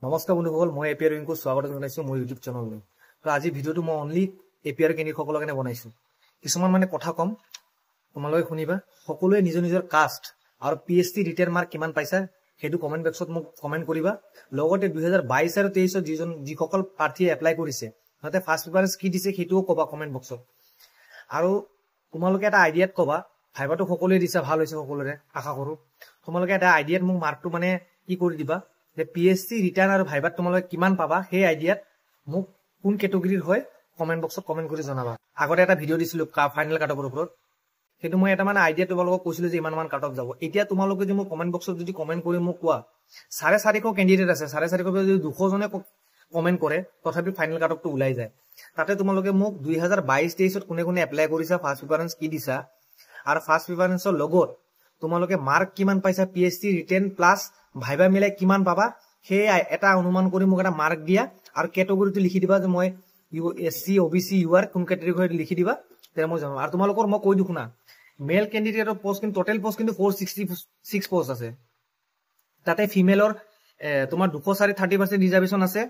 নমস্কাৰ বন্ধুসকল, মই এপিআৰ ৰিংকু স্বাগত জনাইছো মোৰ ইউটিউব চেনেললৈ। তো আজি ভিডিঅ'টো মই অনলি এপিআৰ কেন্দ্ৰীয়সকলৰ কাৰণে বনাইছো। কিছুমান কথা কম, তোমালোকে শুনিবা। সকলোৱে নিজৰ নিজৰ কাষ্ট আৰু পিএইচডি ৰিটাৰ্ণ মাৰ্ক কিমান পাইছা সেইটো কমেণ্ট বক্সত মোক কমেণ্ট কৰিবা। লগতে 2022 আৰু 23 যিসকল প্ৰাৰ্থীয়ে এপ্লাই কৰিছে সিহঁতে ফাৰ্ষ্ট প্ৰিফাৰেন্স কি দিছে সেইটোও কবা কমেণ্ট বক্সত। আৰু তোমালোকে এটা আইডিয়াত কবা, ভাইবাটো সকলোৱে দিছা, ভাল হৈছে সকলোৰে, আশা কৰো। তোমালোকে এটা আইডিয়াত মোক মাৰ্কটো কি কৰি দিবা যে পিএইচডি ৰিটাৰ্ণ আৰু ভাইবাত তোমালোকে কিমান পাবা, সেই আইডিয়াত মোক কোন কেটেগৰীৰ হয় কমেণ্ট বক্সত কমেণ্ট কৰি জনাবা। আগতে এটা ভিডিঅ' দিছিলো ফাইনেল কাট অফৰ ওপৰত, সেইটো মই এটা আইডিয়া তোমালোকক কৈছিলো যে ইমান কাট অফ যাব। এতিয়া তোমালোকে যে মোক কমেণ্ট বক্সত যদি কমেণ্ট কৰি মোক কোৱা 450 কেণ্ডিডেট আছে, 450 যদি 200 জনে কমেণ্ট কৰে তথাপি ফাইনেল কাট অফটো ওলাই যায়। তাতে তোমালোকে মোক 2022-23 কোনে কোনে এপ্লাই কৰিছা, ফাৰ্ষ্ট প্ৰিফাৰেন্স কি দিছা আৰু ফাৰ্ষ্ট প্ৰিফাৰেন্সৰ লগত তোমালোকে মাৰ্ক কিমান পাইছা, পিএইচডি ৰিটেন প্লাছ ভাইবা মিলাই কিমান পাবা, সেই এটা অনুমান কৰি মোক এটা মাৰ্ক দিয়া আৰু কেটেগৰীটো লিখি দিবা যে মই এছচি অবিচি ইউআৰ কোন কেটেগৰী লিখি দিবা, তেতিয়া মই জানো। আৰু তোমালোকৰ মই কৈ দিওঁ শুনা, মেল কেণ্ডিডেটৰ পোষ্ট কিন্তু টোটেল পোষ্ট কিন্তু 466 পোষ্ট আছে। তাতে ফিমেলৰ তোমাৰ 204 30% ৰিজাৰ্ভেশ্যন আছে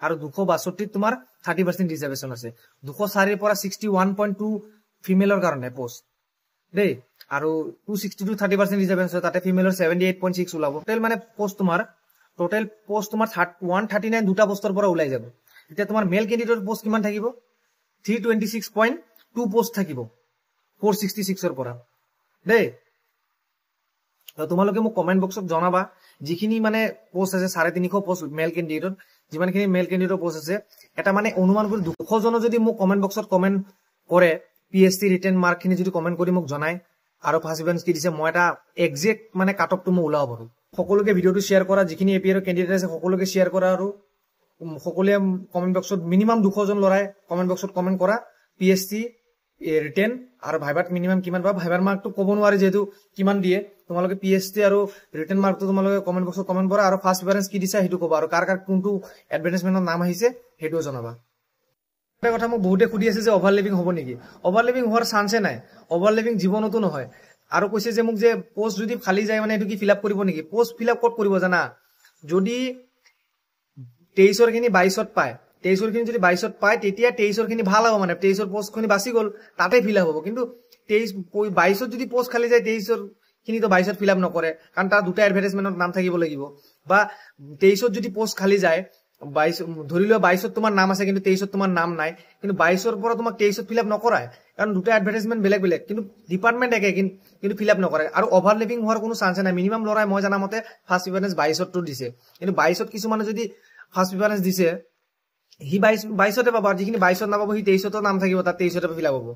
আৰু 262 তোমাৰ 30% ৰিজাৰ্ভেশ্যন আছে। 204 পৰা 61.2 ফিমেলৰ কাৰণে পোষ্ট দেই, আৰু 262 30% ৰিজাৰ্ভেশ্যন তাতে ফিমেলৰ 78.6 ওলাব। টোটেল পোষ্ট তোমাৰ 139 দুটা পোষ্টৰ পৰা ওলাই যাব। এতিয়া তোমাৰ মেল কেণ্ডিডেটৰ পোষ্ট কিমান থাকিব, 326.2 পোষ্ট থাকিব 466 পৰা দেই। তোমালোকে মোক কমেণ্ট বক্সত জনাবা যিখিনি পোষ্ট আছে 350 পোষ্ট মেল কেণ্ডিডেটৰ, যিমানখিনি মেল কেণ্ডিডেটৰ পোষ্ট আছে এটা অনুমান কৰি 200 জনে যদি মোক কমেণ্ট বক্সত কমেণ্ট কৰে, পিএইচডি ৰিটেন মাৰ্ক খিনি যদি কমেণ্ট কৰি মোক জনায় আৰু ফাৰ্ষ্ট প্ৰিফাৰেন্স কি দিছে, মই এটা একজেক্ট কাট অফটো মই ওলাব পাৰো। সকলোকে ভিডিঅ'টো শ্বেয়াৰ কৰা, যিখিনি এপিআৰ কেণ্ডিডেট আছে সকলোকে শ্বেয়াৰ কৰা আৰু সকলোৱে কমেণ্ট বক্সত মিনিমাম 200 জন ল'ৰাই কমেণ্ট বক্সত কমেণ্ট কৰা পিএইচডি ৰিটেন আৰু ভাইবাত মিনিমাম কিমান পাবা। ভাইবাৰ মাৰ্কটো ক'ব নোৱাৰি যিহেতু কিমান দিয়ে, তোমালোকে পিএইচডি আৰু ৰিটেন মাৰ্কটো তোমালোকে কমেণ্ট বক্সত কমেণ্ট কৰা আৰু ফাৰ্ষ্ট প্ৰিফাৰেন্স কি দিছা সেইটো ক'বা আৰু কাৰ কাৰ কোনটো এডভাৰটাইজমেণ্টৰ নাম আহিছে সেইটোও জনাবা। এটা কথা মোক বহুতে সুধি আছে যে অভাৰলেপিং হ'ব নেকি। অভাৰলেপিং হোৱাৰ চান্সে নাই, অভাৰলেপিং জীৱনতো নহয়। আৰু কৈছে যে মোক যে পোষ্ট যদি খালি যায় এইটো কি ফিল আপ কৰিব নেকি। পোষ্ট ফিল আপ ক'ত কৰিব জানা, যদি 23ৰ খিনি 22ত পায়, 23ৰ খিনি যদি 22ত পায় তেতিয়া 23ৰ খিনি ভাল হ'ব, 23ৰ পোষ্ট খিনি বাচি গ'ল তাতে ফিল আপ হ'ব। কিন্তু 22ত যদি পোষ্ট খালি যায় 23ৰ খিনি 22ত ফিল আপ নকৰে, কাৰণ তাৰ দুটা এডভাৰটাইজমেণ্টত নাম থাকিব লাগিব। বা 23ত যদি পোষ্ট খালি যায়, 22 ধৰি লোৱা 22ত তোমাৰ নাম আছে কিন্তু 23ত তোমাৰ নাম নাই, কিন্তু 22ৰ পৰা তোমাক 23ত ফিল আপ নকৰায়, কাৰণ দুটা এডভাৰটাইজমেণ্ট বেলেগ বেলেগ কিন্তু ডিপাৰ্টমেণ্ট একে, কিন্তু ফিল আপ নকৰে। আৰু অভাৰলেপিং হোৱাৰ কোনো চান্সে নাই। মিনিমাম ল'ৰাই মই জানা মতে ফাৰ্ষ্ট প্ৰিফাৰেন্স 22ত দিছে, কিন্তু 22ত কিছুমানে যদি ফাৰ্ষ্ট প্ৰিফাৰেন্স দিছে সি 22তে পাব, আৰু যিখিনি 22ত নাপাব সি 23ত নাম থাকিব, তাত 23তে ফিল আপ হ'ব।